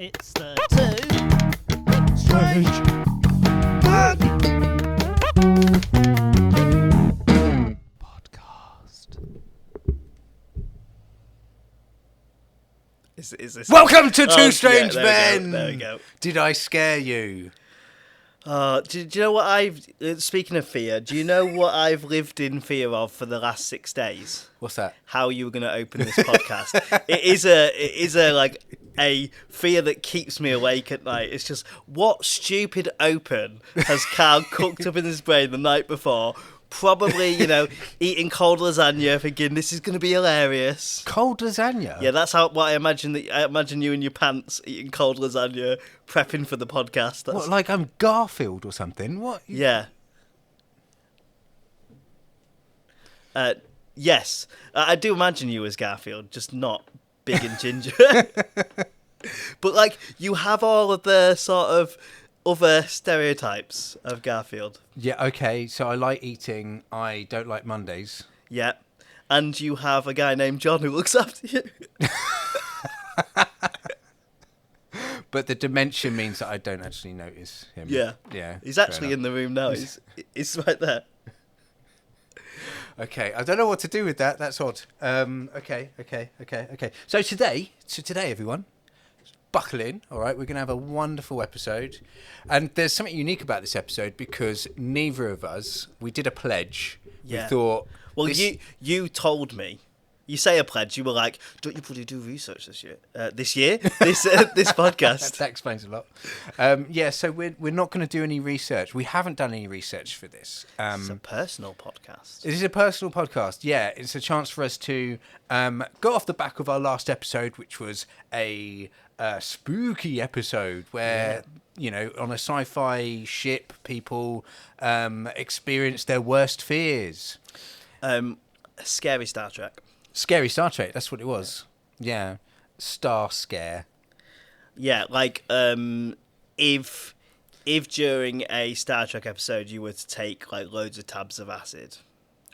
It's the Two Strange Podcast. Is this Welcome to Two Strange there Men. There we go. Did I scare you? Do you know what I've... Speaking of fear, do you know what I've lived in fear of for the last 6 days? What's that? How you were going to open this podcast. It is a fear that keeps me awake at night. It's just, what stupid open has Carl cooked up in his brain the night before? Probably, eating cold lasagna, thinking this is going to be hilarious. Cold lasagna? Yeah, that's what I imagine. I imagine you in your pants eating cold lasagna, prepping for the podcast. What, like I'm Garfield or something? What? Yeah. Yes, I do imagine you as Garfield, just not big and ginger. But you have all of the sort of other stereotypes of Garfield. Yeah, okay, so I like eating, I don't like Mondays. Yeah, and you have a guy named John who looks after you. But the dementia means that I don't actually notice him. Yeah. Yeah. He's actually in the room now. He's right there. Okay, I don't know what to do with that. That's odd. Okay. So today, everyone, buckle in, all right? We're going to have a wonderful episode. And there's something unique about this episode because neither of us, we did a pledge. Yeah. We thought... Well, you told me. You say a pledge, you were like, don't you probably do research this year? This podcast. That explains a lot. So we're not going to do any research. We haven't done any research for this. It's a personal podcast. It is a personal podcast, yeah. It's a chance for us to go off the back of our last episode, which was a spooky episode where, on a sci-fi ship, people experience their worst fears. Scary Star Trek. Scary Star Trek, that's what it was. Yeah. Star Scare. Yeah, if during a Star Trek episode you were to take loads of tabs of acid.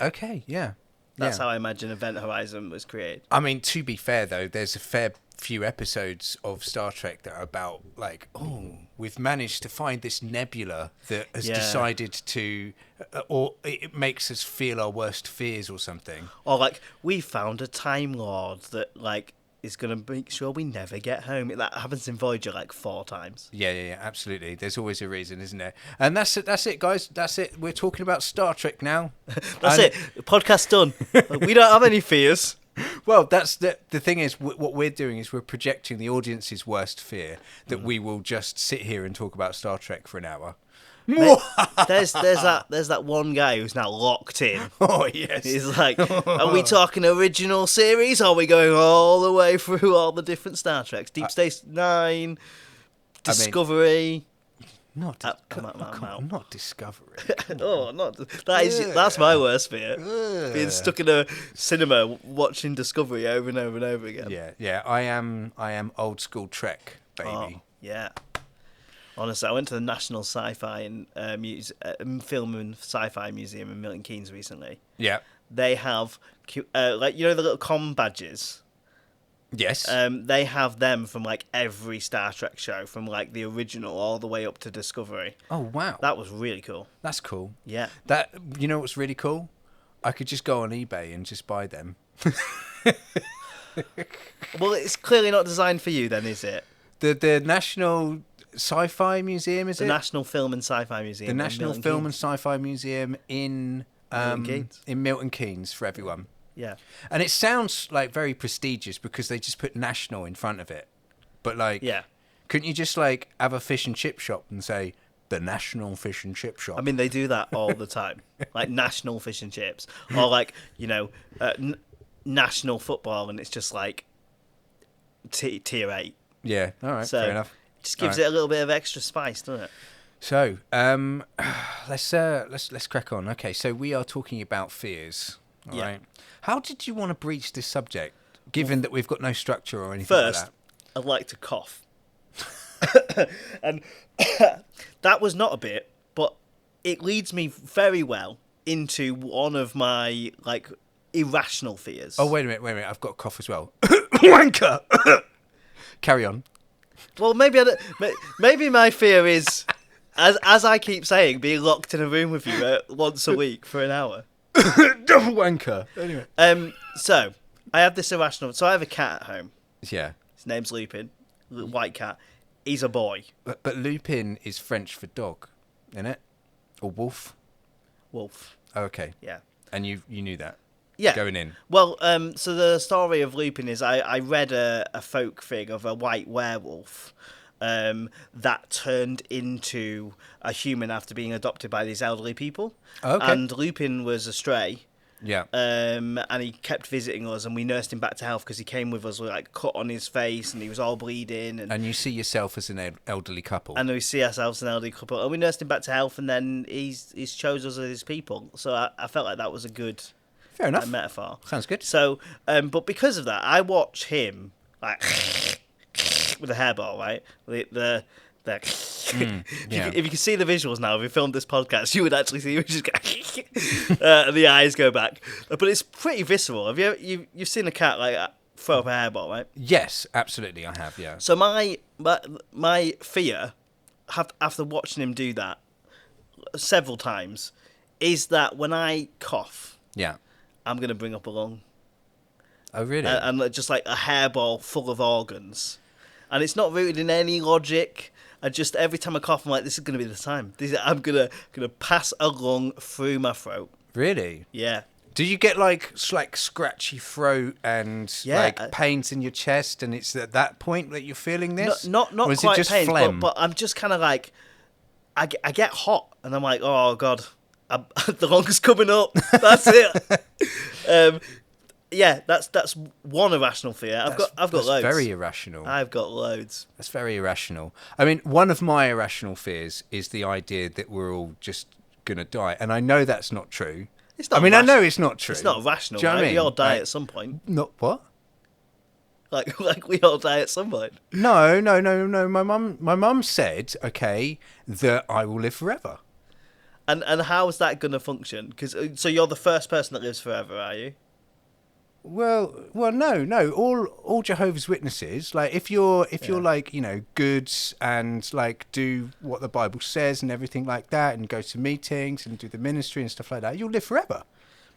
Okay, yeah. That's how I imagine Event Horizon was created. I mean, to be fair though, there's a fair few episodes of Star Trek that are about we've managed to find this nebula that has decided to or it makes us feel our worst fears or something, or we found a Time Lord that is going to make sure we never get home. That happens in Voyager 4 times. Yeah, absolutely. There's always a reason, isn't there? And that's it, guys. That's it. We're talking about Star Trek now. That's it. Podcast's done. We don't have any fears. Well, that's the thing is, what we're doing is we're projecting the audience's worst fear that we will just sit here and talk about Star Trek for an hour. There's that one guy who's now locked in. Oh yes. He's like, are we talking original series? Or are we going all the way through all the different Star Treks? Deep Space Nine, Discovery. Not Discovery. That's my worst fear. Being stuck in a cinema watching Discovery over and over and over again. Yeah. I am old school Trek, baby. Oh, yeah. Honestly, I went to the National Sci-Fi and Film and Sci-Fi Museum in Milton Keynes recently. Yeah. They have the little comm badges. Yes. They have them from every Star Trek show, from the original all the way up to Discovery. Oh wow. That was really cool. That's cool. Yeah. That what's really cool? I could just go on eBay and just buy them. Well, it's clearly not designed for you then, is it? The National Sci-Fi Museum, is it? The National Film and Sci-Fi Museum. The National Film and Sci-Fi Museum in Milton Keynes for everyone. Yeah. And it sounds very prestigious because they just put national in front of it. But couldn't you just have a fish and chip shop and say the National Fish and Chip Shop? I mean, they do that all the time. National Fish and Chips. Or national football, and it's just tier 8. Yeah, all right, fair enough. Just gives it a little bit of extra spice, doesn't it? So, let's crack on. Okay, so we are talking about fears. All right. How did you want to breach this subject, given that we've got no structure or anything First, like that? I'd like to cough. And that was not a bit, but it leads me very well into one of my irrational fears. Oh, wait a minute. I've got a cough as well. Wanker! Carry on. Well, maybe maybe my fear is, as I keep saying, being locked in a room with you once a week for an hour. Double wanker. Anyway. So I have this irrational. So I have a cat at home. Yeah. His name's Lupin, white cat. He's a boy. But Lupin is French for dog, isn't it? Or wolf? Wolf. Oh, okay. Yeah. And you knew that? Yeah. Going in? Well, so the story of Lupin is I read a folk thing of a white werewolf that turned into a human after being adopted by these elderly people. Okay. And Lupin was a stray. Yeah. And he kept visiting us, and we nursed him back to health because he came with us with like cut on his face, and he was all bleeding. And you see yourself as an elderly couple. and we see ourselves as an elderly couple, and we nursed him back to health, and then he's chose us as his people. So I felt like that was a good Fair enough. metaphor. Sounds good. So, but because of that, I watch him like with a hairball, right? The yeah. if you could see the visuals now, if we filmed this podcast, you would actually see him just go and the eyes go back. But it's pretty visceral. Have you've seen a cat like throw up a hairball, right? Yes, absolutely, I have, yeah. So my fear, after watching him do that several times, is that when I cough, Yeah. I'm going to bring up a lung. Oh, really? And just like a hairball full of organs. And it's not rooted in any logic. I just, every time I cough, I'm like, this is going to be the time. I'm gonna pass a lung through my throat. Really? Yeah. Do you get like scratchy throat and like pains in your chest, and it's at that point that you're feeling this? Not or is quite it just pain, phlegm? but I'm just kind of like, I get hot, and I'm like, oh God, the lung's coming up. That's it. Yeah, that's one irrational fear. I've got loads. Very irrational. I've got loads. That's very irrational. I mean, one of my irrational fears is the idea that we're all just gonna die, and I know that's not true. It's not. I mean, I know it's not true. It's not rational. Do you know what I mean? We all die at some point. Not what? Like we all die at some point. No. My mum said, okay, that I will live forever. And how is that going to function? So you're the first person that lives forever, are you? Well, no. All Jehovah's Witnesses, like if you're like good and like do what the Bible says and everything like that, and go to meetings and do the ministry and stuff like that, you'll live forever.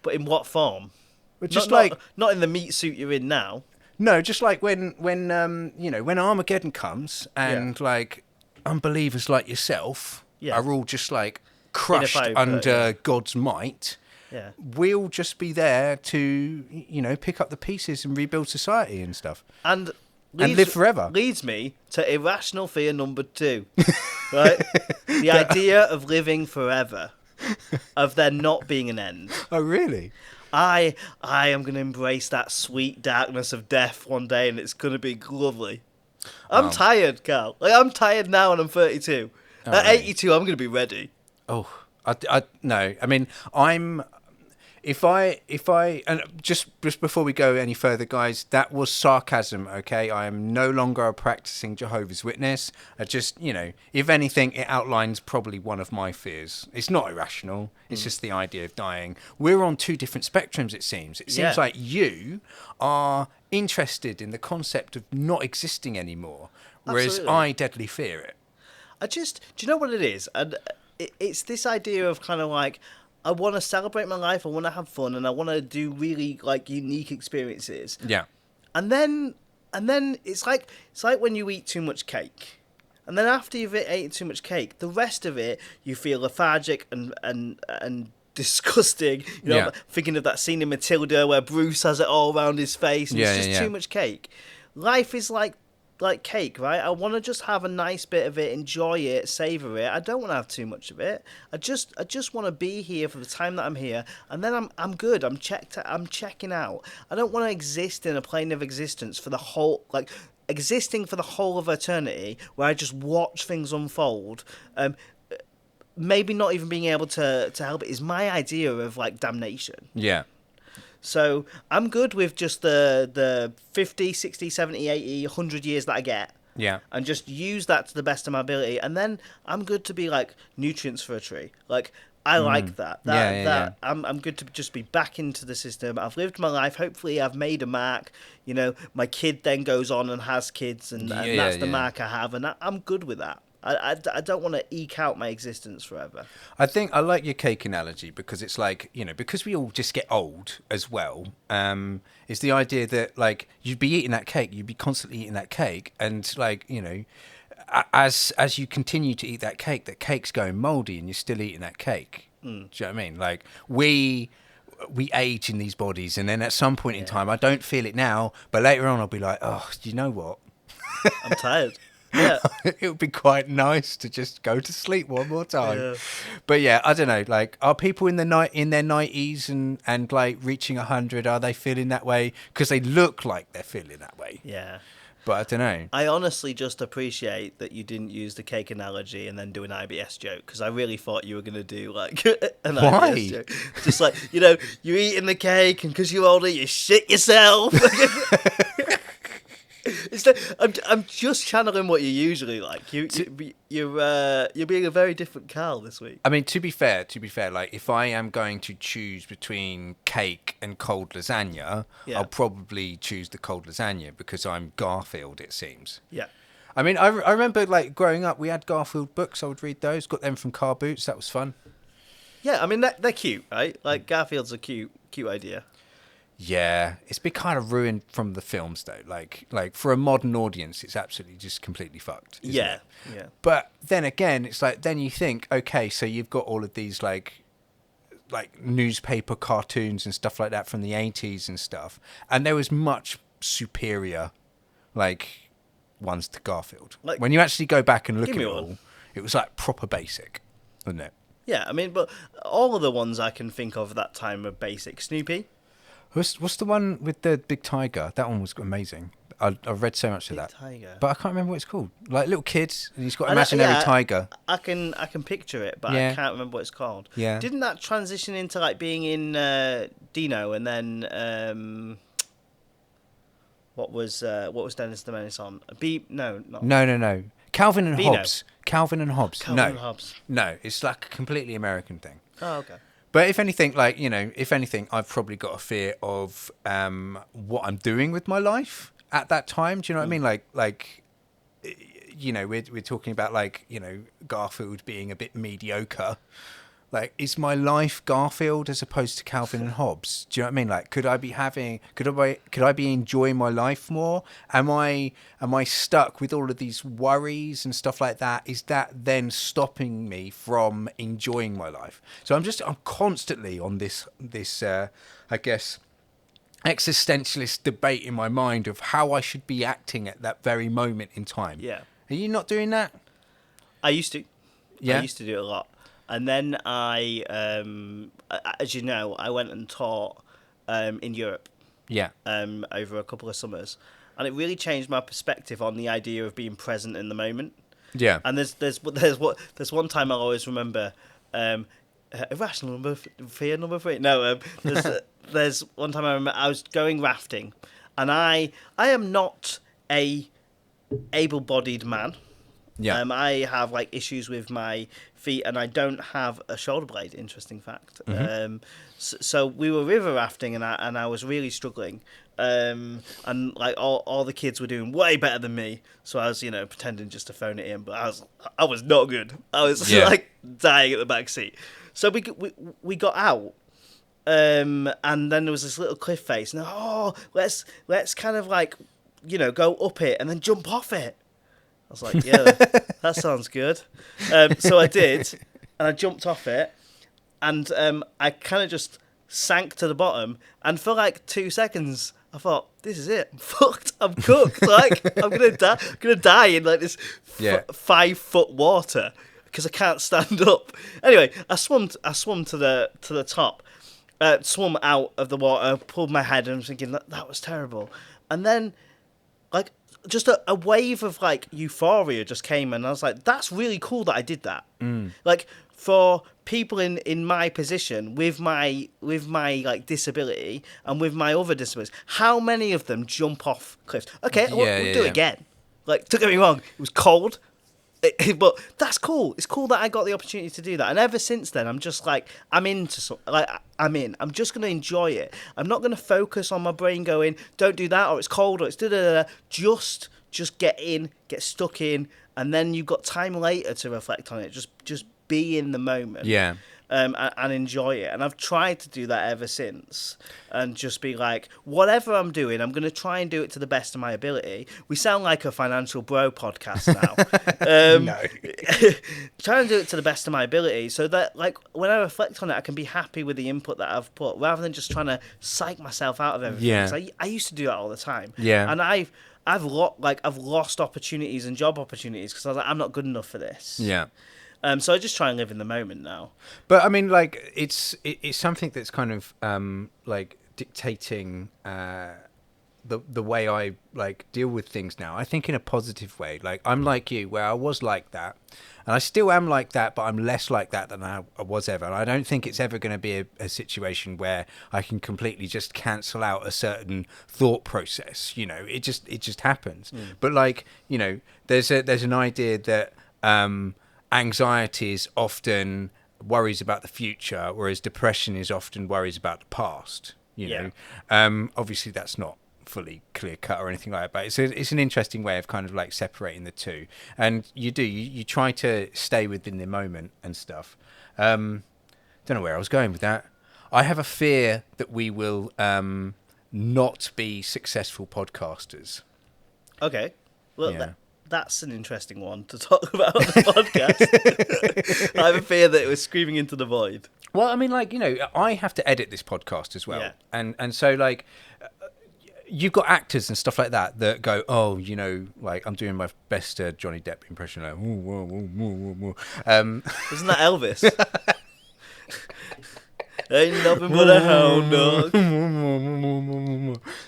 But in what form? But just not in the meat suit you're in now. No, just like when Armageddon comes and like unbelievers like yourself are all just like crushed under God's might. Yeah. We'll just be there to, pick up the pieces and rebuild society and stuff. And live forever. Leads me to irrational fear number 2. Right? The idea of living forever. Of there not being an end. Oh, really? I am going to embrace that sweet darkness of death one day, and it's going to be lovely. I'm tired, Carl. Like, I'm tired now, and I'm 32. At 82, I'm going to be ready. Oh, no. I mean, if I, and just before we go any further, guys, that was sarcasm, okay? I am no longer a practicing Jehovah's Witness. I just, if anything, it outlines probably one of my fears. It's not irrational. It's just the idea of dying. We're on two different spectrums, it seems. It seems like you are interested in the concept of not existing anymore, whereas Absolutely. I deadly fear it. do you know what it is? And it's this idea of kind of like, I want to celebrate my life, I want to have fun, and I want to do really like unique experiences. Yeah. And then it's like when you eat too much cake. And then after you've eaten too much cake, the rest of it you feel lethargic and disgusting. Thinking of that scene in Matilda where Bruce has it all around his face and it's just too much cake. Life is like cake, right? I want to just have a nice bit of it, enjoy it, savor it. I don't want to have too much of it. I just want to be here for the time that I'm here, and then I'm good. I'm checking out. I don't want to exist in a plane of existence for the whole, like existing for the whole of eternity, where I just watch things unfold. Maybe not even being able to help it is my idea of like damnation. Yeah. So I'm good with just the 50, 60, 70, 80, 100 years that I get. Yeah. And just use that to the best of my ability. And then I'm good to be like nutrients for a tree. Like I like that. Yeah. I'm good to just be back into the system. I've lived my life. Hopefully, I've made a mark. You know, my kid then goes on and has kids, and that's the mark I have, and I'm good with that. I don't want to eke out my existence forever. I think I like your cake analogy because it's like, you know, because we all just get old as well. It's the idea that like you'd be eating that cake, you'd be constantly eating that cake, and like, you know, as you continue to eat that cake's going mouldy, and you're still eating that cake. Do you know what I mean? Like we age in these bodies, and then at some point in time, I don't feel it now, but later on, I'll be like, oh, do you know what? I'm tired. Yeah, It would be quite nice to just go to sleep one more time. Yeah. But yeah, I don't know. Like, are people in their 90s and like reaching 100? Are they feeling that way? Because they look like they're feeling that way. yeah. But I don't know. I honestly just appreciate that you didn't use the cake analogy and then do an IBS joke, because I really thought you were going to do like an Why? IBS joke. Just like, you know, you're eating the cake and because you're older, you shit yourself. It's like, I'm just channeling what you're usually like. You're being a very different Carl this week. I mean, to be fair, like if I am going to choose between cake and cold lasagna, Yeah. I'll probably choose the cold lasagna because I'm Garfield, it seems. Yeah. I mean, I remember like growing up, we had Garfield books. I would read those. Got them from car boots. That was fun. Yeah, I mean, they're cute, right? Like, Garfield's a cute idea. Yeah, it's been kind of ruined from the films though. Like for a modern audience, it's absolutely just completely fucked. Isn't Yeah, it? yeah. But then again, it's like then you think, okay, so you've got all of these like newspaper cartoons and stuff like that from the 80s and stuff, and there was much superior like ones to Garfield. Like, when you actually go back and look give at me it one. all, it was like proper basic, wasn't it? Yeah, I mean, but all of the ones I can think of at that time are basic. Snoopy. What's the one with the big tiger? That one was amazing. I've read so much of that, Tiger. but I can't remember what it's called. Like little kids, and he's got I an know- imaginary yeah, tiger. I can picture it, but Yeah. I can't remember what it's called. Yeah. Didn't that transition into like being in Dino, and then what was Dennis the Menace on? No, not No. Calvin and Beano. Hobbes. Calvin and Hobbes. Calvin no, and Hobbes. no, it's like a completely American thing. Oh, okay. But if anything, like, you know, I've probably got a fear of what I'm doing with my life at that time. Do you know what I mean? Like, you know, we're talking about like, you know, Garfield being a bit mediocre. Like, is my life Garfield as opposed to Calvin and Hobbes? Do you know what I mean? Like, could I be enjoying my life more? Am I stuck with all of these worries and stuff like that? Is that then stopping me from enjoying my life? So I'm constantly on this I guess existentialist debate in my mind of how I should be acting at that very moment in time. Yeah. Are you not doing that? I used to. Yeah. I used to do it a lot. And then I, as you know, I went and taught in Europe Yeah. over a couple of summers, and it really changed my perspective on the idea of being present in the moment. Yeah. And there's one time I'll always remember, irrational fear number 3. No, there's one time I remember I was going rafting, and I am not a able-bodied man. Yeah. I have like issues with my feet, and I don't have a shoulder blade. Interesting fact. So we were river rafting, and I was really struggling. And like all the kids were doing way better than me, so I was, you know, pretending just to phone it in, but I was not good. I was like dying at the back seat. So we got out. And then there was this little cliff face, and let's kind of like, you know, go up it and then jump off it. I was like, yeah, that sounds good. So I did, and I jumped off it, and I kind of just sank to the bottom, and for like 2 seconds, I thought, this is it. I'm fucked. I'm cooked. Like, I'm gonna die in like this 5 foot water because I can't stand up. Anyway, I swum to the top, swum out of the water, pulled my head, and I was thinking that was terrible. And then, like, just a wave of like euphoria just came, and I was like, that's really cool that I did that. Like, for people in my position with my like disability and with my other disabilities, how many of them jump off cliffs? Okay, we'll do it again. Like, don't get me wrong, it was cold, But that's cool. It's cool that I got the opportunity to do that. And ever since then, I'm just like, I'm in. I'm just going to enjoy it. I'm not going to focus on my brain going, don't do that, or it's cold, or it's da-da-da. Just get in, get stuck in, and then you've got time later to reflect on it. Just be in the moment. Yeah. And enjoy it. And I've tried to do that ever since, and just be like, whatever I'm doing, I'm going to try and do it to the best of my ability. We sound like a financial bro podcast now. No. Trying to do it to the best of my ability, so that like when I reflect on it, I can be happy with the input that I've put, rather than just trying to psych myself out of everything. Yeah. 'Cause I used to do that all the time. Yeah. And I've lost opportunities and job opportunities because I was like, I'm not good enough for this. Yeah. So I just try and live in the moment now. But I mean, like, it's something that's kind of like dictating the way I like deal with things now. I think in a positive way. Like, I'm like you, where I was like that, and I still am like that, but I'm less like that than I was ever. And I don't think it's ever going to be a situation where I can completely just cancel out a certain thought process. You know, it just happens. But like, you know, there's an idea that anxiety is often worries about the future, whereas depression is often worries about the past. You know, obviously that's not fully clear cut or anything like that, but it's an interesting way of kind of like separating the two. And you try to stay within the moment and stuff. Don't know where I was going with that. I have a fear that we will not be successful podcasters. Okay. Well, Yeah. That's an interesting one to talk about on the podcast. I have a fear that it was screaming into the void. Well, I mean, like, you know, I have to edit this podcast as well. Yeah. And so, like, you've got actors and stuff like that go, oh, you know, like, I'm doing my best Johnny Depp impression. Like, ooh, whoa, whoa, whoa, whoa, whoa. Isn't that Elvis? Ain't nothing but a hound dog.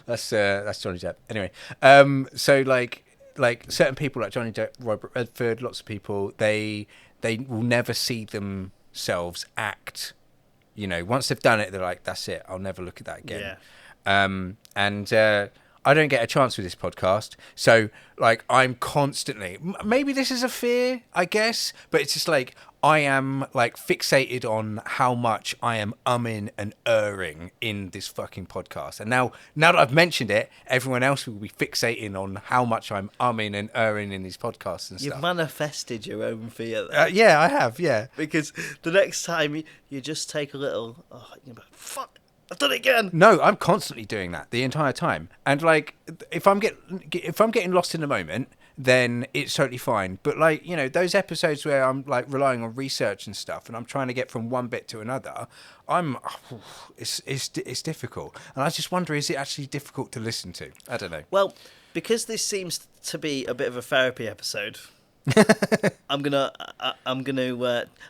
That's Johnny Depp. Anyway, so, like certain people like Johnny Depp, Robert Redford, lots of people, they will never see themselves act. You know, once they've done it, they're like, that's it. I'll never look at that again. Yeah. I don't get a chance with this podcast. So, like, I'm constantly... Maybe this is a fear, I guess. But it's just like, I am, like, fixated on how much I am umming and erring in this fucking podcast. And now that I've mentioned it, everyone else will be fixating on how much I'm umming and erring in these podcasts and You've stuff. manifested your own fear there. Yeah, I have, yeah. Because the next time you just take a little... Oh, you're like, fuck, I've done it again. No, I'm constantly doing that the entire time. And like, if I'm getting lost in the moment, then it's totally fine. But like, you know, those episodes where I'm like relying on research and stuff, and I'm trying to get from one bit to another, it's difficult. And I just wonder, is it actually difficult to listen to? I don't know. Well, because this seems to be a bit of a therapy episode, I'm gonna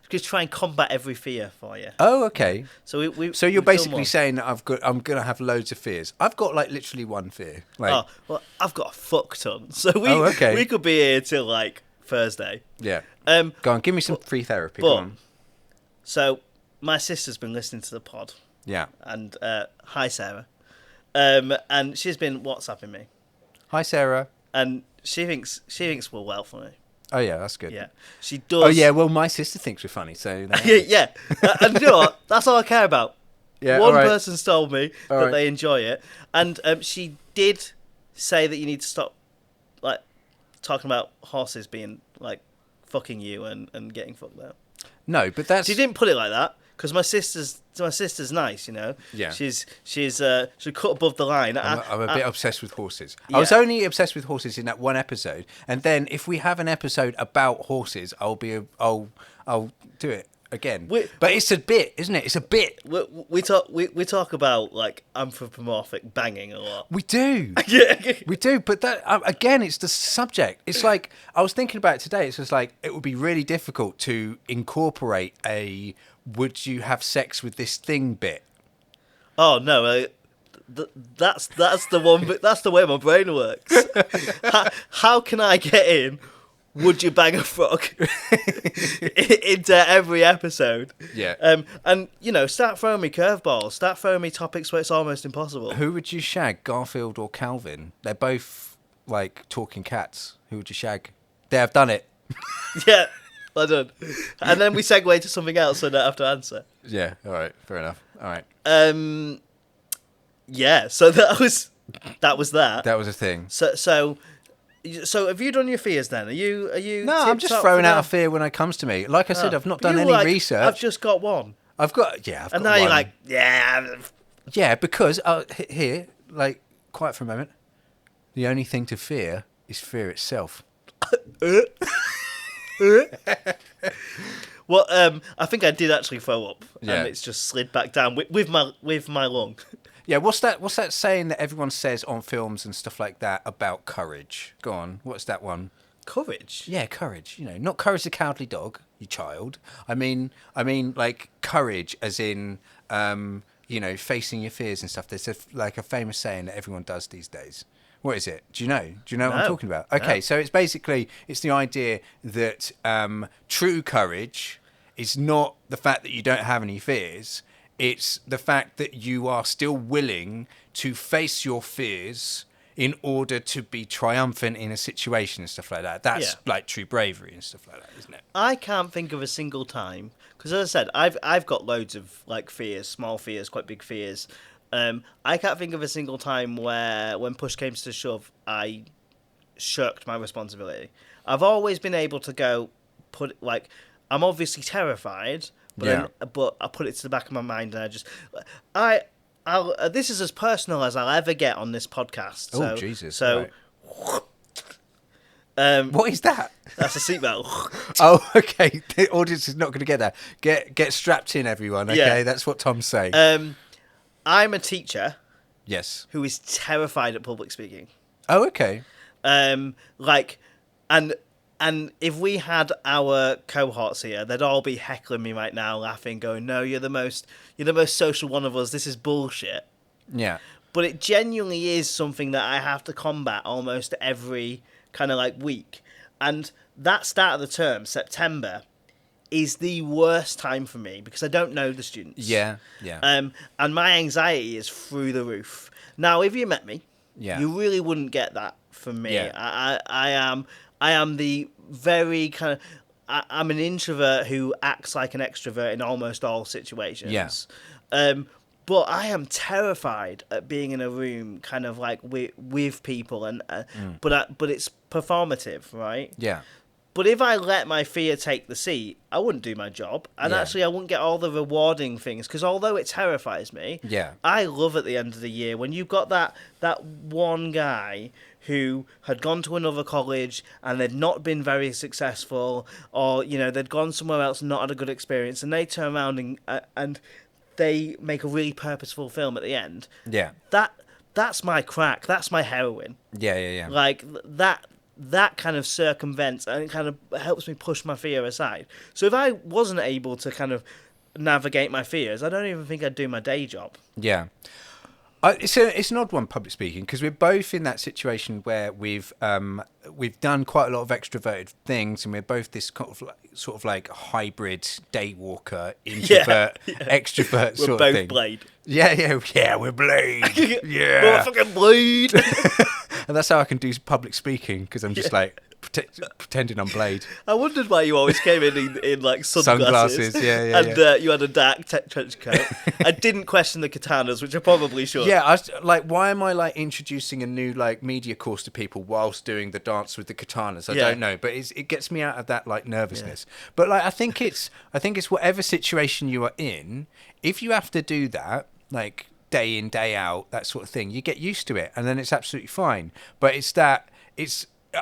just try and combat every fear for you. Oh, okay. So So you're we've done basically one. saying that I'm gonna have loads of fears. I've got like literally one fear. Like, Oh, well, I've got a fuck ton. So okay. we could be here till like Thursday. yeah. Um, Go on, give me some free therapy. Go but- on. so my sister's been listening to the pod, Yeah. and hi Sarah, and she's been WhatsApping me, Hi, Sarah. and she thinks we're well funny. Oh yeah, that's good. Yeah, she does. Oh yeah, well my sister thinks we're funny, so yeah. And you know what? That's all I care about. yeah. One all right. person's told me All that right. they enjoy it, and she did say that you need to stop, like, talking about horses being like fucking you and getting fucked out. No, but that's She didn't put it like that because my sister's nice, you know. Yeah. She's cut above the line. I'm a bit obsessed with horses. Yeah. I was only obsessed with horses in that one episode, and then if we have an episode about horses, I'll do it again. But it's a bit, isn't it? It's a bit. We talk about like anthropomorphic banging a lot. We do. Yeah. We do, but that again, it's the subject. It's like I was thinking about it today. It's just like it would be really difficult to incorporate a "would you have sex with this thing" bit. Oh no, that's the one. That's the way my brain works. How can I get in? Would you bang a frog into every episode? Yeah. And you know, start throwing me curveballs. Start throwing me topics where it's almost impossible. Who would you shag, Garfield or Calvin? They're both like talking cats. Who would you shag? They have done it. Yeah, well done. And then we segue to something else, so I don't have to answer. Yeah. All right. Fair enough. All right. Yeah. So that was that. That was a thing. So have you done your fears then? Are you? No, I'm just throwing out a fear when it comes to me. Like I said, I've not done any research. I've just got one. I've got And now one. you're like, yeah. Yeah, because here, like, quiet for a moment. The only thing to fear is fear itself. Well, I think I did actually throw up, Yeah. and it's just slid back down with my lung. Yeah, what's that saying that everyone says on films and stuff like that about courage? Go on, what's that one? Courage. Yeah, courage. You know, not courage the cowardly dog, you child. I mean, like courage, as in, you know, facing your fears and stuff. There's like a famous saying that everyone does these days. What is it? Do you know? Do you know what I'm talking about? Okay, so it's the idea that true courage is not the fact that you don't have any fears. It's the fact that you are still willing to face your fears in order to be triumphant in a situation and stuff like that. That's like true bravery and stuff like that, isn't it? I can't think of a single time, because as I said, I've got loads of like fears, small fears, quite big fears. I can't think of a single time where, when push came to shove, I shirked my responsibility. I've always been able to I'm obviously terrified, but I put it to the back of my mind, and I'll this is as personal as I'll ever get on this podcast. Oh, Jesus. So, right. What is that? That's a seatbelt. Oh, okay. The audience is not going to get that. Get strapped in, everyone. Okay, Yeah. That's what Tom's saying. I'm a teacher. Yes. Who is terrified at public speaking. Oh, okay. And if we had our cohorts here, they'd all be heckling me right now, laughing, going, "No, you're the most social one of us. This is bullshit." Yeah. But it genuinely is something that I have to combat almost every kind of like week. And that start of the term, September, is the worst time for me because I don't know the students. Yeah. And my anxiety is through the roof. Now, if you met me, you really wouldn't get that from me. Yeah. I am the very kind of... I'm an introvert who acts like an extrovert in almost all situations. Yeah. But I am terrified at being in a room kind of like with people, and but it's performative, right? Yeah. But if I let my fear take the seat, I wouldn't do my job. And actually, I wouldn't get all the rewarding things. Because although it terrifies me, I love at the end of the year when you've got that one guy who had gone to another college and they'd not been very successful, or, you know, they'd gone somewhere else and not had a good experience, and they turn around and they make a really purposeful film at the end. Yeah. That's my crack. That's my heroin. Yeah. Like, that kind of circumvents and it kind of helps me push my fear aside. So if I wasn't able to kind of navigate my fears, I don't even think I'd do my day job. Yeah. It's an odd one, public speaking, because we're both in that situation where we've done quite a lot of extroverted things, and we're both this sort of like hybrid day walker, introvert, extrovert sort of thing. We're both Blade. Yeah, we're Blade. Yeah. We're fucking Blade. And that's how I can do public speaking, because I'm just like pretending I'm Blade. I wondered why you always came in like sunglasses. Yeah. And you had a dark trench coat. I didn't question the katanas, which I probably should. Yeah, I was like, why am I like introducing a new like media course to people whilst doing the dance with the katanas? I don't know, but it gets me out of that like nervousness. Yeah. But like, I think it's whatever situation you are in. If you have to do that, like day in, day out, that sort of thing, you get used to it, and then it's absolutely fine. But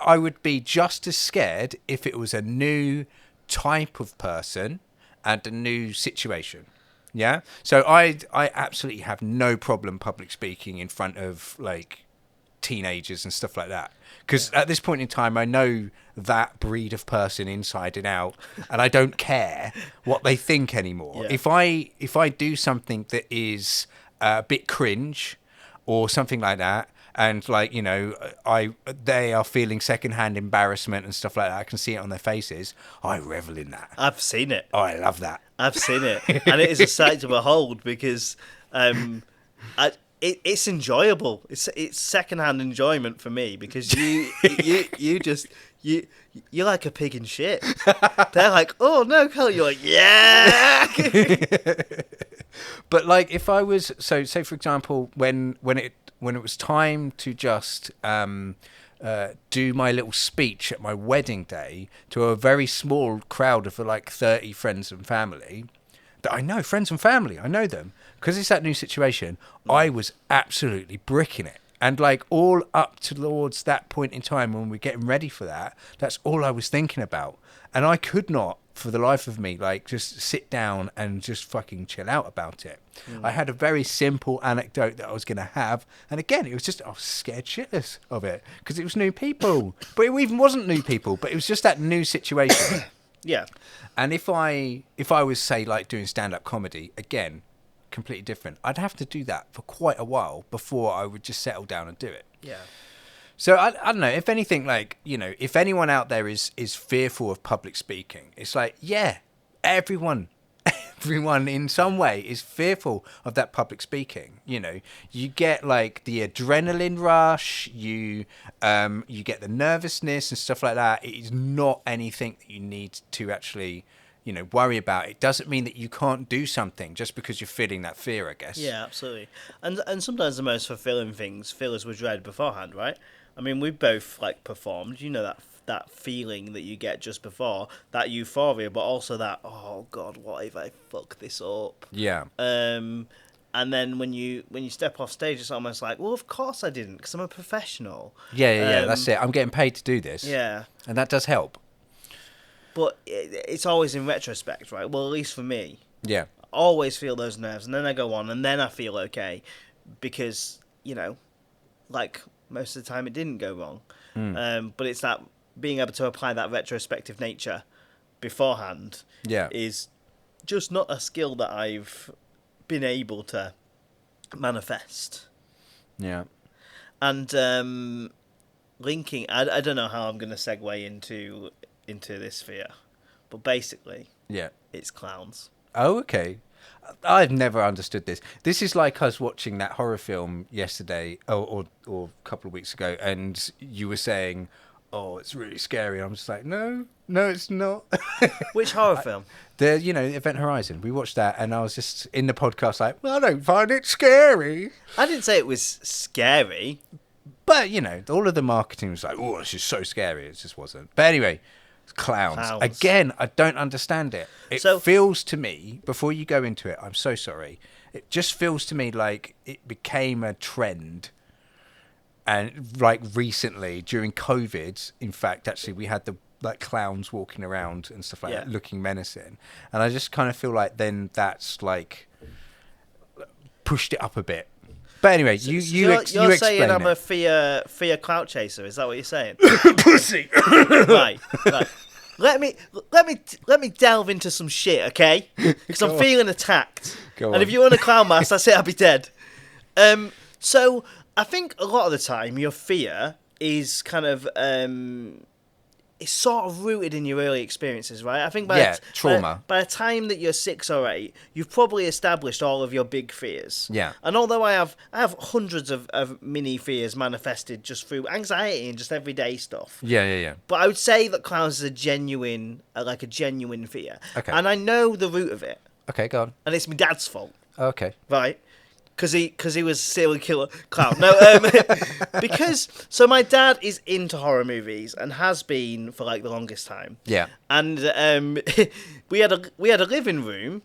I would be just as scared if it was a new type of person and a new situation. Yeah. So I absolutely have no problem public speaking in front of like teenagers and stuff like that. Because at this point in time, I know that breed of person inside and out, and I don't care what they think anymore. Yeah. If I do something that is a bit cringe or something like that, and like, you know, they are feeling secondhand embarrassment and stuff like that, I can see it on their faces, I revel in that. I've seen it. Oh, I love that. I've seen it. And it is a sight to behold because it's enjoyable. It's secondhand enjoyment for me because you you're like a pig in shit. They're like, oh no, Carl. You're like, yeah. But like, if I was say for example, when it was time to just do my little speech at my wedding day to a very small crowd of like 30 friends and family that I know, friends and family, I know them, because it's that new situation. I was absolutely bricking it. And like all up towards that point in time when we're getting ready for that, that's all I was thinking about. And I could not, for the life of me, like just sit down and just fucking chill out about it. I had a very simple anecdote that I was going to have. And again, it was just, I was scared shitless of it because it was new people. But it even wasn't new people, but it was just that new situation. Yeah. And if I was, say, like doing stand-up comedy, again, completely different. I'd have to do that for quite a while before I would just settle down and do it. Yeah. So I don't know, if anything, like, you know, if anyone out there is fearful of public speaking, it's like, yeah, everyone in some way is fearful of that public speaking. You know, you get like the adrenaline rush, you get the nervousness and stuff like that. It is not anything that you need to actually, you know, worry about. It doesn't mean that you can't do something just because you're feeling that fear, I guess. Yeah, absolutely. And sometimes the most fulfilling things feel as we dread beforehand, right? I mean, we both like performed. You know that feeling that you get just before, that euphoria, but also that, oh God, what if I fuck this up? Yeah. And then when you step off stage, it's almost like, well, of course I didn't, because I'm a professional. Yeah. That's it. I'm getting paid to do this. Yeah. And that does help. But it's always in retrospect, right? Well, at least for me. Yeah. I always feel those nerves, and then I go on, and then I feel okay, because, you know, like most of the time it didn't go wrong. But it's that being able to apply that retrospective nature beforehand is just not a skill that I've been able to manifest. Yeah. And linking, I don't know how I'm going to segue into this fear, but basically, it's clowns. Oh, okay. I've never understood this. This is like us watching that horror film yesterday or a couple of weeks ago, and you were saying, oh, it's really scary. I'm just like, no, it's not. Which horror film? Event Horizon. We watched that, and I was just in the podcast like, well, I don't find it scary. I didn't say it was scary. But, you know, all of the marketing was like, oh, this is so scary. It just wasn't. But anyway, clowns. Again, I don't understand it. It feels to me, before you go into it, I'm so sorry, it just feels to me like it became a trend. And like recently, during COVID, in fact, actually, we had the like clowns walking around and stuff like that, looking menacing. And I just kind of feel like then that's like pushed it up a bit. But anyway, you're saying I'm a fear clout chaser. Is that what you're saying? Pussy. Right. Let me delve into some shit, okay? Because I'm feeling attacked. And if you want a clown mask, that's it. I'll be dead. So I think a lot of the time your fear is kind of it's sort of rooted in your early experiences, right? I think trauma. By the time that you're 6 or 8, you've probably established all of your big fears. Yeah. And although I have hundreds of mini fears manifested just through anxiety and just everyday stuff. Yeah. But I would say that clowns is a genuine fear. Okay. And I know the root of it. Okay, go on. And it's my dad's fault. Okay. Right. Because he was a serial killer clown. No, because so my dad is into horror movies and has been for like the longest time. Yeah. And we had a living room,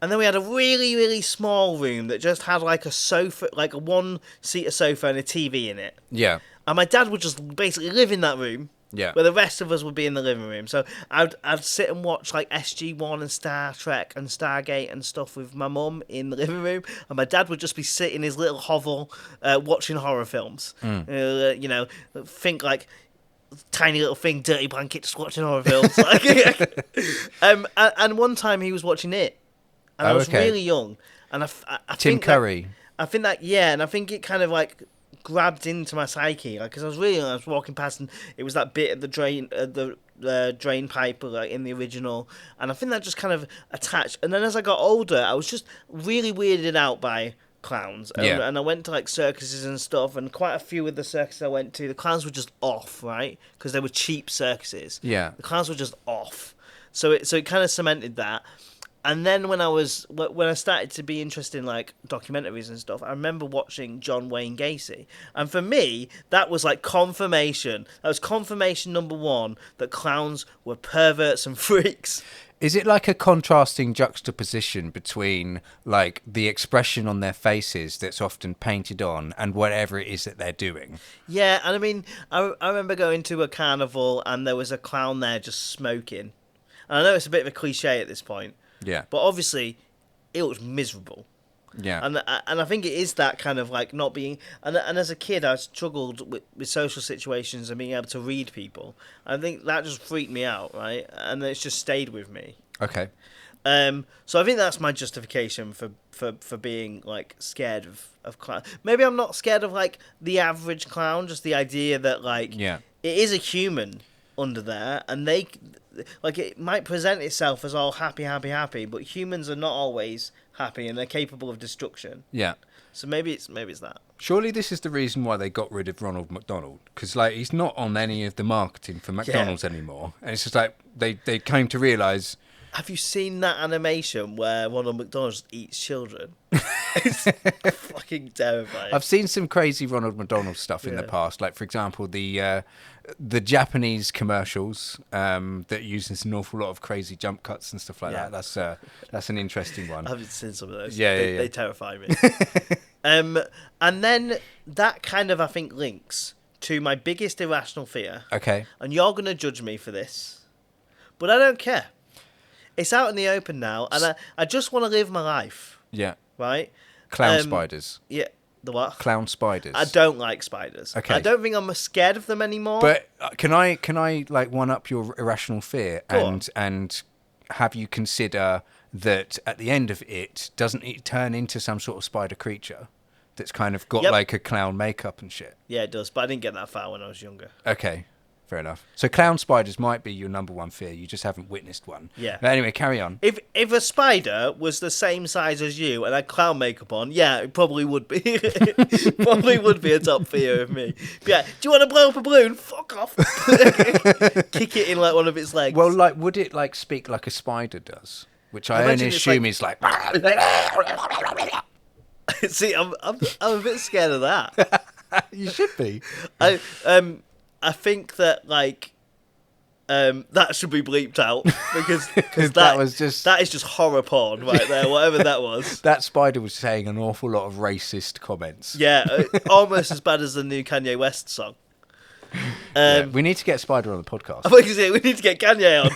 and then we had a really, really small room that just had like a sofa, like a 1-seater sofa and a TV in it. Yeah. And my dad would just basically live in that room. Yeah. Where the rest of us would be in the living room. So I'd sit and watch like SG-1 and Star Trek and Stargate and stuff with my mum in the living room, and my dad would just be sitting in his little hovel watching horror films. Think like tiny little thing, dirty blanket, just watching horror films. And one time he was watching it, and I was really young, and I Tim think Curry. I think that and I think it kind of like grabbed into my psyche, like, because I was walking past, and it was that bit of the drain pipe, like in the original, and I think that just kind of attached. And then as I got older, I was just really weirded out by clowns. Yeah. And I went to like circuses and stuff, and quite a few of the circuses I went to, the clowns were just off, right? Because they were cheap circuses. Yeah. The clowns were just off. So it kind of cemented that. And then when I started to be interested in like documentaries and stuff, I remember watching John Wayne Gacy, and for me that was like confirmation. That was confirmation number one that clowns were perverts and freaks. Is it like a contrasting juxtaposition between like the expression on their faces that's often painted on and whatever it is that they're doing? Yeah, and I mean, I remember going to a carnival and there was a clown there just smoking. And I know it's a bit of a cliche at this point. Yeah. But obviously, it was miserable. Yeah. And I think it is that kind of like not being... And as a kid, I struggled with social situations and being able to read people. I think that just freaked me out, right? And it's just stayed with me. Okay. So I think that's my justification for being like scared of clown. Maybe I'm not scared of like the average clown, just the idea that like Yeah. it is a human under there, and they like it might present itself as all happy, but humans are not always happy, and they're capable of destruction. Yeah. So maybe it's that. Surely this is the reason why they got rid of Ronald McDonald, because like he's not on any of the marketing for McDonald's anymore, and it's just like they came to realise. Have you seen that animation where Ronald McDonald just eats children? It's fucking terrifying. I've seen some crazy Ronald McDonald stuff in the past, like for example the Japanese commercials that uses an awful lot of crazy jump cuts and stuff like that. That's an interesting one. I haven't seen some of those. Yeah, They terrify me. And then that kind of I think links to my biggest irrational fear. Okay. And you're gonna judge me for this, but I don't care. It's out in the open now, and I just want to live my life. Yeah. Right? Clown spiders. Yeah. The what? Clown spiders. I don't like spiders. Okay. I don't think I'm scared of them anymore. But can I like one up your irrational fear and have you consider that at the end of it, doesn't it turn into some sort of spider creature that's kind of got like a clown makeup and shit? Yeah, it does. But I didn't get that far when I was younger. Okay. Fair enough. So clown spiders might be your number one fear. You just haven't witnessed one. Yeah. But anyway, carry on. If a spider was the same size as you and had clown makeup on, yeah, it probably would be. Probably would be a top fear of me. But yeah, do you want to blow up a balloon? Fuck off. Kick it in like one of its legs. Well, like, would it like speak like a spider does? Which I only assume is like. See, I'm a bit scared of that. You should be. I think that like that should be bleeped out because that is just horror porn right there, whatever that was. That spider was saying an awful lot of racist comments. Yeah, almost as bad as the new Kanye West song. We need to get Spider on the podcast. I think we need to get Kanye on.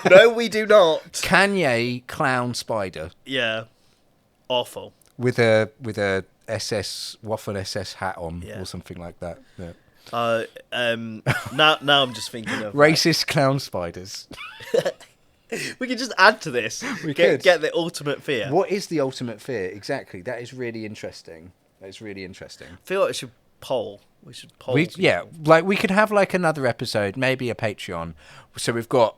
No, we do not. Kanye clown spider. Yeah, awful. With a waffle SS hat on or something like that. Yeah. Now I'm just thinking of racist clown spiders. We can just add to this. We get the ultimate fear. What is the ultimate fear? Exactly. That is really interesting. I feel like we should poll. We should poll. Like we could have like another episode, maybe a Patreon. So we've got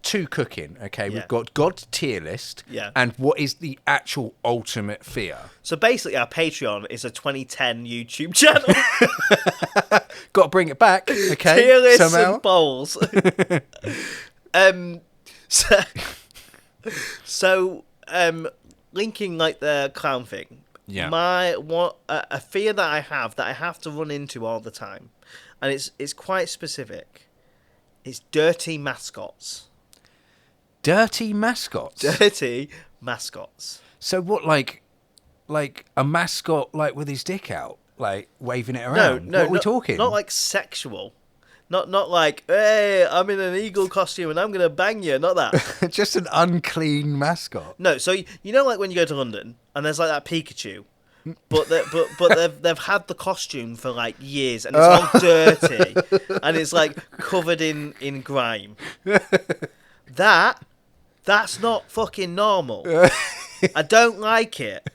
two cooking. Okay, we've got God's tier list. Yeah. And what is the actual ultimate fear? So basically, our Patreon is a 2010 YouTube channel. Got to bring it back. Okay. Tier lists somehow. and polls. So linking like the clown thing. Yeah. A fear that I have to run into all the time, and it's quite specific. It's dirty mascots. Dirty mascots? Dirty mascots. So what, like a mascot like with his dick out, like waving it around? No, what are we talking? Not like sexual. Not like, hey, I'm in an eagle costume and I'm going to bang you. Not that. Just an unclean mascot. No, so you know like when you go to London and there's like that Pikachu, but they've had the costume for like years and it's all dirty and it's like covered in grime. That's not fucking normal. I don't like it.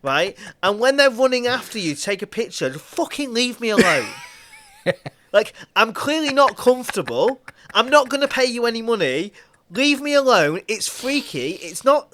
Right? And when they're running after you to take a picture, just fucking leave me alone. Like, I'm clearly not comfortable. I'm not going to pay you any money. Leave me alone. It's freaky. It's not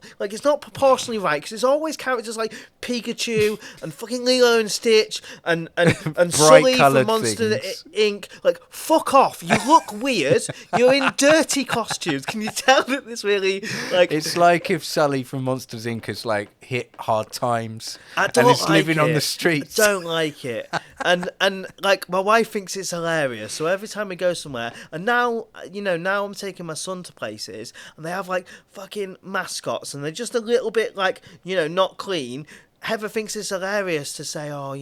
proportionally right because there's always characters like Pikachu and fucking Lilo and Stitch and Sully from Bright-coloured Monster things. Inc. Like, fuck off. You look weird. You're in dirty costumes. Can you tell that this really like? It's like if Sully from Monsters Inc. has like hit hard times I and is living on the streets. I don't like it. And like my wife thinks it's hilarious. So every time we go somewhere, and now now I'm taking my son to places, and they have like fucking mascots, and they're just a little bit like not clean. Heather thinks it's hilarious to say, "Oh,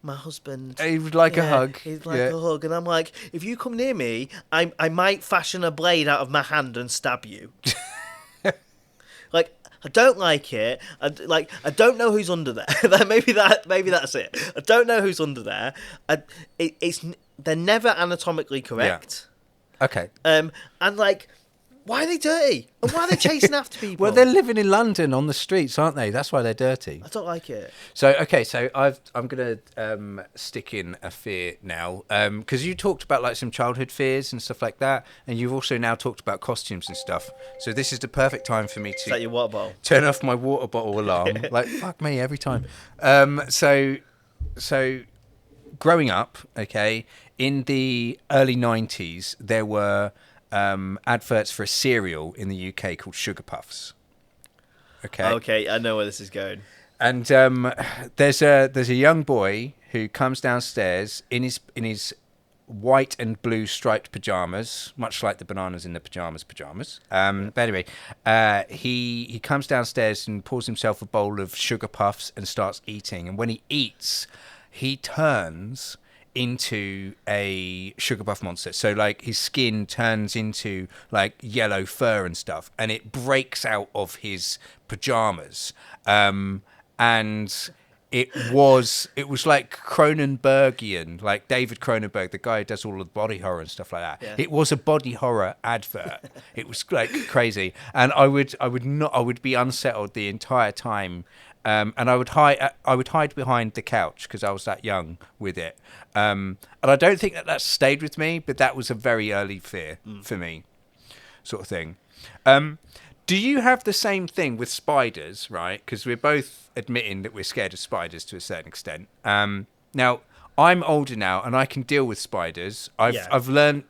my husband. He would like a hug. He'd like a hug," and I'm like, "If you come near me, I might fashion a blade out of my hand and stab you." Like, I don't like it. I don't know who's under there. maybe that's it. I don't know who's under there. They're never anatomically correct. Yeah. Okay. And like, why are they dirty? And why are they chasing after people? Well, they're living in London on the streets, aren't they? That's why they're dirty. I don't like it. So I'm gonna stick in a fear now, because you talked about like some childhood fears and stuff like that, and you've also now talked about costumes and stuff. So this is the perfect time for me Is that your water bottle? turn off my water bottle alarm. Like, fuck me every time. So growing up, okay, in the early 90s, there were adverts for a cereal in the UK called Sugar Puffs. Okay, I know where this is going. and there's a young boy who comes downstairs in his white and blue striped pajamas, much like the bananas in the pajamas. But anyway, he comes downstairs and pours himself a bowl of Sugar Puffs and starts eating. And when he eats, he turns into a Sugar Puff monster. So like his skin turns into like yellow fur and stuff, and it breaks out of his pajamas. And it was like Cronenbergian, like David Cronenberg, the guy who does all of the body horror and stuff like that. Yeah. It was a body horror advert. It was like crazy, and I would be unsettled the entire time. And I would hide behind the couch because I was that young with it. And I don't think that stayed with me, but that was a very early fear for me, sort of thing. Do you have the same thing with spiders, right? Because we're both admitting that we're scared of spiders to a certain extent. Now, I'm older now, and I can deal with spiders. I've learned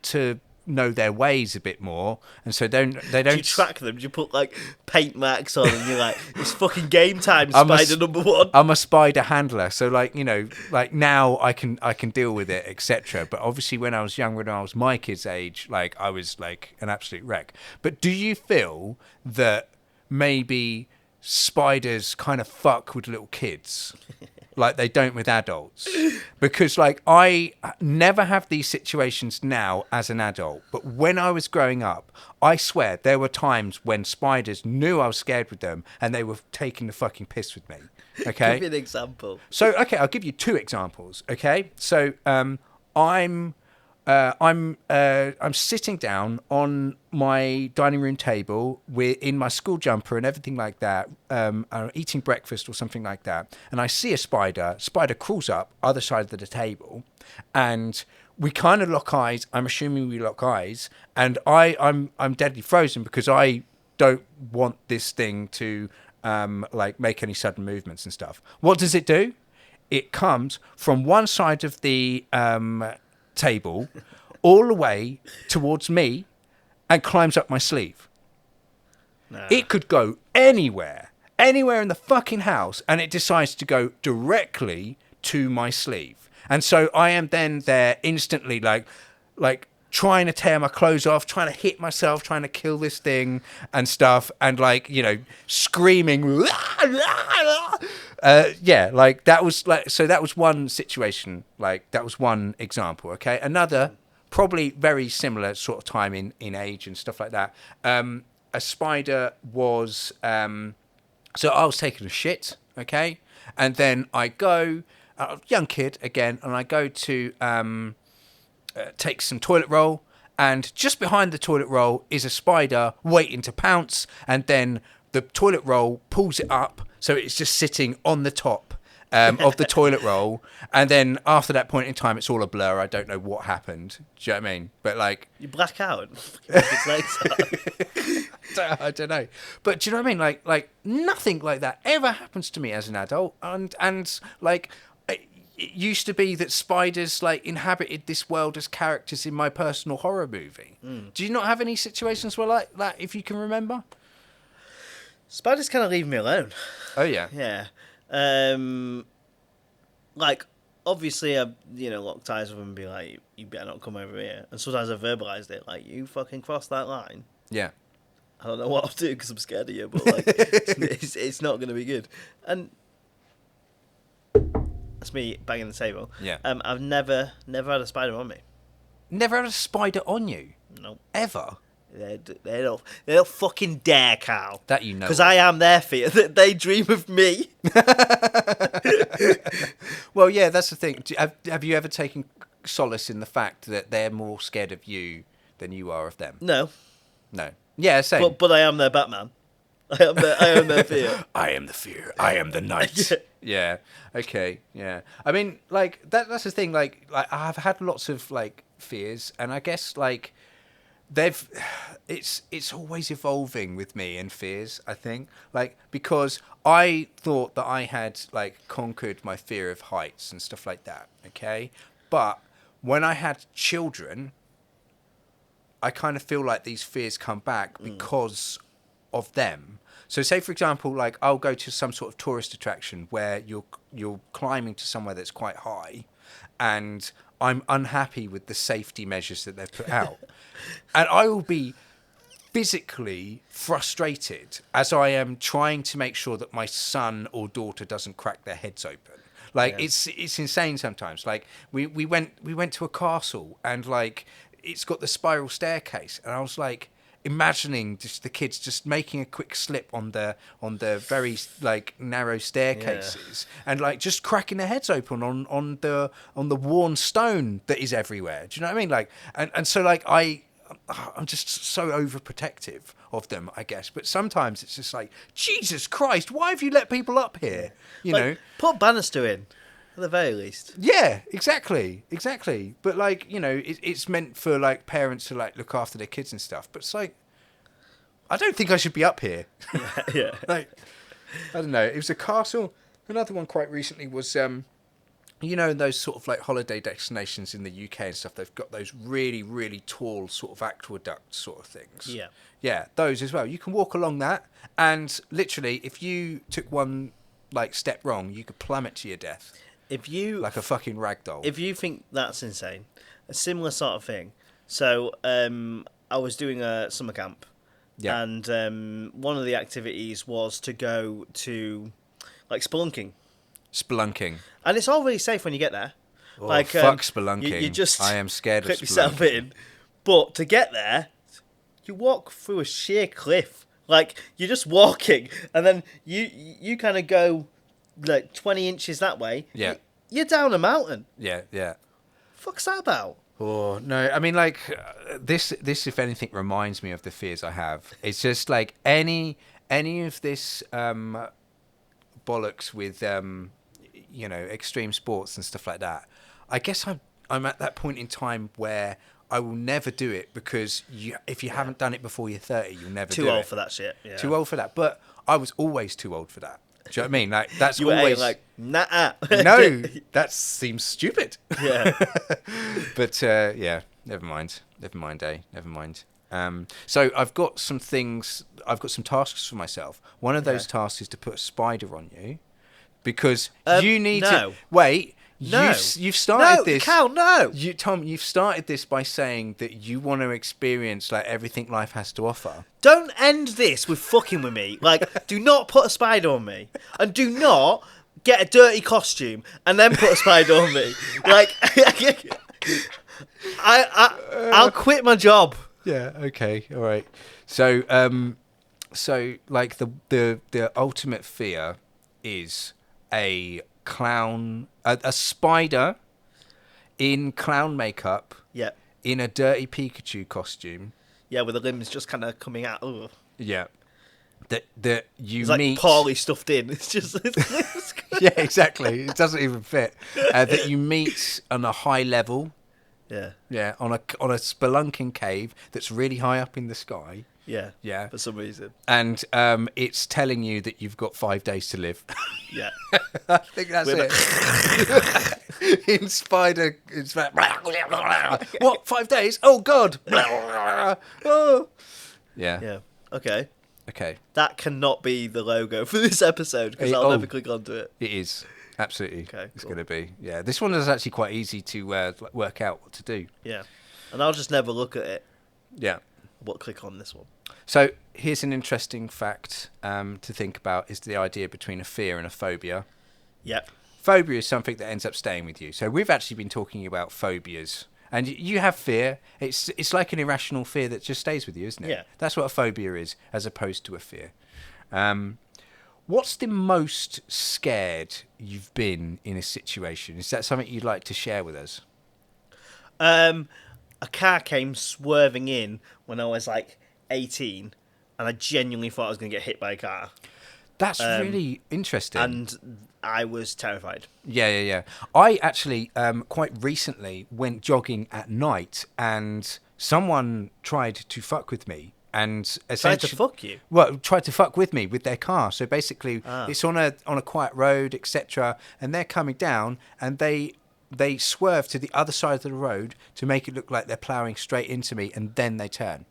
to know their ways a bit more, and so they don't. Do you track them? Do you put like paint marks on, and you're like, it's fucking game time, spider number one. I'm a spider handler, so like now I can deal with it, etc. But obviously, when I was young, when I was my kid's age, like I was like an absolute wreck. But do you feel that maybe spiders kind of fuck with little kids? Like they don't with adults? Because like I never have these situations now as an adult, but when I was growing up, I swear there were times when spiders knew I was scared with them and they were taking the fucking piss with me. Okay, Give me an example. So okay, I'll give you two examples. Okay, so I'm sitting down on my dining room table in my school jumper and everything like that, eating breakfast or something like that, and I see a spider. Spider crawls up other side of the table, and we kind of lock eyes. I'm assuming we lock eyes, and I'm deadly frozen because I don't want this thing to like make any sudden movements and stuff. What does it do? It comes from one side of the table all the way towards me and climbs up my sleeve. Nah. It could go anywhere in the fucking house, and it decides to go directly to my sleeve. And so I am then there instantly like trying to tear my clothes off, trying to hit myself, trying to kill this thing and stuff, and like, screaming. Like that was like, so that was one situation, like that was one example. Okay, another probably very similar sort of time in age and stuff like that. A spider was so I was taking a shit, okay, and then I go, young kid again, and I go to take some toilet roll, and just behind the toilet roll is a spider waiting to pounce, and then the toilet roll pulls it up, so it's just sitting on the top, of the toilet roll, and then after that point in time, it's all a blur. I don't know what happened. Do you know what I mean? But like, You black out and fucking his legs out. I don't know. But do you know what I mean? Like nothing like that ever happens to me as an adult, and like. It used to be that spiders like inhabited this world as characters in my personal horror movie. Do you not have any situations where like that, if you can remember? Spiders kind of leave me alone. Oh yeah. Yeah. Like, obviously, I, locked eyes with them and be like, you better not come over here. And sometimes I verbalised it, like, you fucking crossed that line. Yeah. I don't know what I'll do because I'm scared of you, but, like, it's not going to be good. And that's me banging the table. Yeah. I've never had a spider on me. Never had a spider on you? No. Ever? They don't fucking dare, Carl. That you know. Because I am their fear. They dream of me. Well, yeah, that's the thing. Have you ever taken solace in the fact that they're more scared of you than you are of them? No. No. Yeah, same. But I am their Batman. I am their fear. I am the fear. I am the night. Yeah. Okay. Yeah. I mean, like that's the thing. Like I've had lots of like fears, and I guess like it's always evolving with me and fears. I think like because I thought that I had like conquered my fear of heights and stuff like that. Okay, but when I had children, I kind of feel like these fears come back because of them. So say for example, like I'll go to some sort of tourist attraction where you're climbing to somewhere that's quite high, and I'm unhappy with the safety measures that they've put out. And I will be physically frustrated as I am trying to make sure that my son or daughter doesn't crack their heads open. Like it's insane sometimes. Like we went to a castle and like it's got the spiral staircase, and I was like imagining just the kids just making a quick slip on the very like narrow staircases and like just cracking their heads open on the worn stone that is everywhere. Do you know what I mean? Like and so like I'm just so overprotective of them, I guess. But sometimes it's just like, Jesus Christ, why have you let people up here? You know, put banister in, at the very least. Yeah, exactly. But like, you know, it's meant for like parents to like look after their kids and stuff. But it's like, I don't think I should be up here. Yeah. Like, I don't know. It was a castle. Another one quite recently was you know, those sort of like holiday destinations in the UK and stuff, they've got those really, really tall sort of aqueduct sort of things. Yeah. Yeah, those as well. You can walk along that, and literally, if you took one like step wrong, you could plummet to your death. Like a fucking ragdoll. If you think that's insane, a similar sort of thing. So I was doing a summer camp, and one of the activities was to go to like spelunking. And it's all really safe when you get there. Oh, like fuck spelunking. You just I am scared of clip yourself spelunking. in. But to get there, you walk through a sheer cliff. Like you're just walking, and then you kind of go like 20 inches that way. Yeah. You're down a mountain. Yeah. Fuck's that about? Oh no! I mean, like this, if anything, reminds me of the fears I have. It's just like any of this bollocks with you know, extreme sports and stuff like that. I guess I'm at that point in time where I will never do it because if you haven't done it before you're 30, you'll never do it. Too old for that shit. Yeah. Too old for that. But I was always too old for that. Do you know what I mean? Like that's you always were like nah. No, that seems stupid. Yeah. But yeah, never mind. So I've got some tasks for myself. One of those tasks is to put a spider on you, because you need to wait. No. You've started this. Cal, no. Tom, you've started this by saying that you want to experience like everything life has to offer. Don't end this with fucking with me. Like, do not put a spider on me, and do not get a dirty costume and then put a spider on me. Like, I'll quit my job. Yeah. Okay. All right. So like the ultimate fear is a clown, a spider in clown makeup. Yeah. In a dirty Pikachu costume. Yeah, with the limbs just kind of coming out. Ugh. Yeah. that you It's like meet. poorly stuffed in. It's just. Yeah, exactly. It doesn't even fit. That you meet on a high level. Yeah. Yeah, on a spelunking cave that's really high up in the sky. Yeah. Yeah. For some reason. And it's telling you that you've got 5 days to live. Yeah. I think that's it. In Spider, it's like, what? 5 days? Oh God! Oh. Yeah. Yeah. Okay. Okay. That cannot be the logo for this episode because I'll never click onto it. It is. Absolutely. Okay, It's cool. going to be. Yeah. This one is actually quite easy to work out what to do. Yeah. And I'll just never look at it. Yeah. What click on this one? So here's an interesting fact to think about: is the idea between a fear and a phobia. Yep. Phobia is something that ends up staying with you. So we've actually been talking about phobias, and you have fear. It's like an irrational fear that just stays with you, isn't it? Yeah. That's what a phobia is, as opposed to a fear. What's the most scared you've been in a situation? Is that something you'd like to share with us? A car came swerving in when I was like 18, and I genuinely thought I was going to get hit by a car. That's really interesting. And I was terrified. Yeah. I actually quite recently went jogging at night, and someone tried to fuck with me. And Tried to fuck you? Well, tried to fuck with me with their car. So basically, it's on a quiet road, etc. And they're coming down, and they swerve to the other side of the road to make it look like they're ploughing straight into me, and then they turn.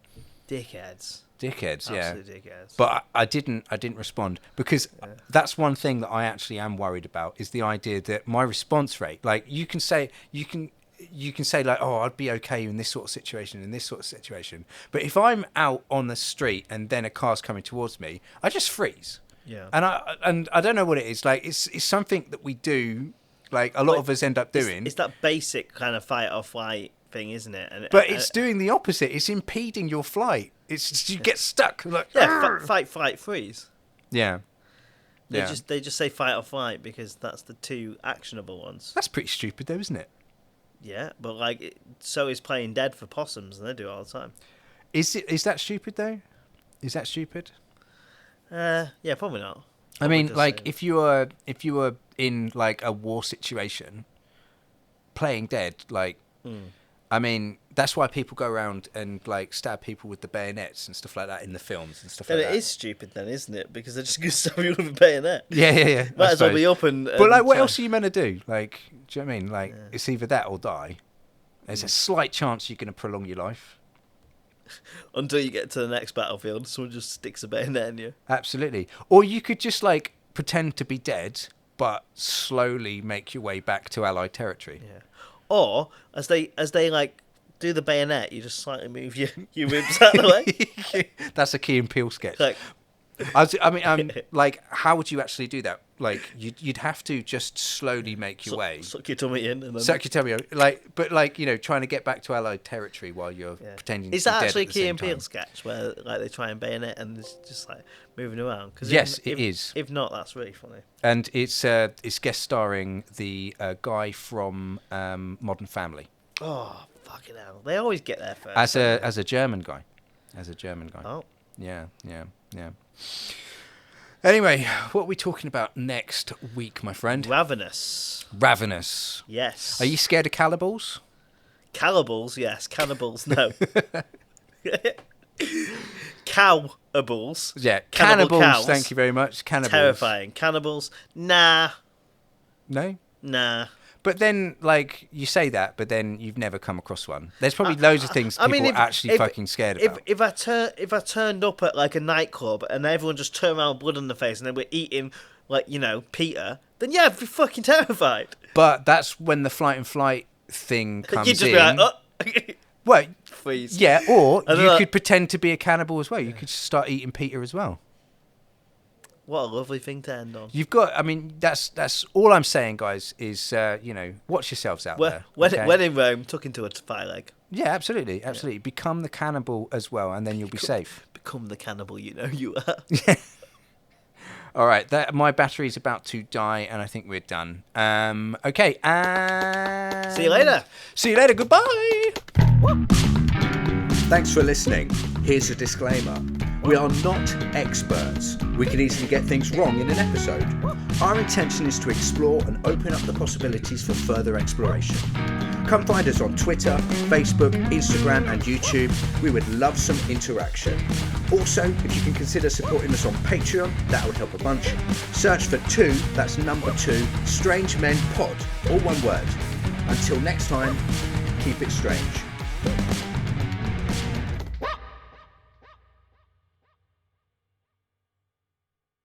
Dickheads. Dickheads, yeah. Absolute dickheads. But I didn't respond because that's one thing that I actually am worried about is the idea that my response rate, like you can say like, oh, I'd be okay in this sort of situation, but if I'm out on the street and then a car's coming towards me, I just freeze. Yeah. And I don't know what it is. Like it's something that we do, like a lot of us end up doing. It's that basic kind of fight or flight thing, isn't it? But it's doing the opposite. It's impeding your flight. It's you get stuck. Like, fight, flight, freeze. Yeah. They just say fight or flight because that's the two actionable ones. That's pretty stupid, though, isn't it? Yeah, but like so is playing dead for possums, and they do it all the time. Is that stupid though? Is that stupid? Yeah, probably not. I mean, like if you were in like a war situation, playing dead, like. I mean, that's why people go around and like stab people with the bayonets and stuff like that in the films and stuff like that. It is stupid then, isn't it? Because they're just going to stab you with a bayonet. Yeah. Might as well be up and But like, what else are you meant to do? Like, do you know what I mean? Like, it's either that or die. There's a slight chance you're going to prolong your life. Until you get to the next battlefield, someone just sticks a bayonet in you. Absolutely. Or you could just like pretend to be dead, but slowly make your way back to Allied territory. Yeah. Or as they like do the bayonet, you just slightly move your ribs out of the way. That's a Key and Peele sketch. Like, like, how would you actually do that? Like, you'd have to just slowly make your way. Suck your tummy in. And then... Suck your tummy in. But trying to get back to Allied territory while you're pretending to be dead. Is that actually a at the Key same and Peele time. sketch where like they try and bayonet and it's just like moving around? Cause Yes, it is. If not, that's really funny. And it's guest starring the guy from Modern Family. Oh, fucking hell. They always get there first. As a German guy. Oh. Yeah. Anyway, what are we talking about next week, my friend? Ravenous. Yes. Are you scared of cannibals? Cannibals, yes. Cannibals, no. Cowables. Yeah, Cannibal cannibals. cows. Thank you very much. Cannibals. Terrifying. Cannibals, nah. No? Nah. But then, like, you say that, but then you've never come across one. There's probably loads of things people are actually fucking scared about. If I turned up at, like, a nightclub and everyone just turned around with blood on the face and they were eating, like, Peter, then yeah, I'd be fucking terrified. But that's when the flight thing comes in. You'd just be like, oh. Well, freeze. yeah, or you then could pretend to be a cannibal as well. You could start eating Peter as well. What a lovely thing to end on. You've got, I mean, that's all I'm saying, guys, is, watch yourselves out there. When in Rome, tuck into a fire leg. Yeah, absolutely. Yeah. Become the cannibal as well, and then you'll be safe. Become the cannibal you are. All right, my battery's about to die, and I think we're done. Okay, and... See you later. See you later, goodbye! Thanks for listening. Here's a disclaimer. We are not experts. We can easily get things wrong in an episode. Our intention is to explore and open up the possibilities for further exploration. Come find us on Twitter, Facebook, Instagram and YouTube. We would love some interaction. Also, if you can consider supporting us on Patreon, that would help a bunch. Search for 2, that's number 2, Strange Men Pod, all one word. Until next time, keep it strange.